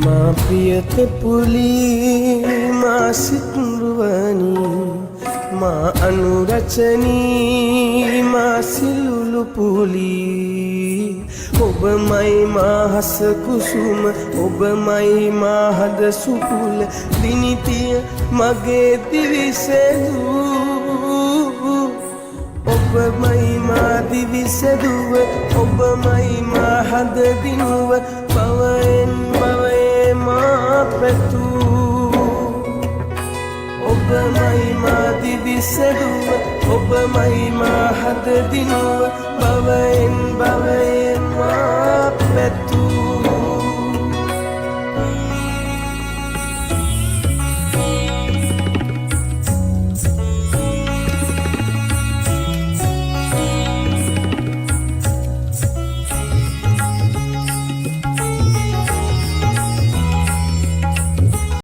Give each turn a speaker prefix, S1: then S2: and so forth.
S1: මා ප්‍රියත පුලී මා සිතුරුවනී මා අනුරචනී මා සිලුලු පුලී ඔබමයි මා හස කුසුම ඔබමයි මා හද සුකුල දිනිතිය මගේ දිවිසෙදූ ඔබමයි මා දිවිසෙදුව ඔබමයි මා හද දිනුව බවයෙන් බවයේ මා පැතූ ඔබමයි මා දිවිසෙදුව ඔබමයි මා හද දිනුව බවයෙන් බවයේ මා පැතූ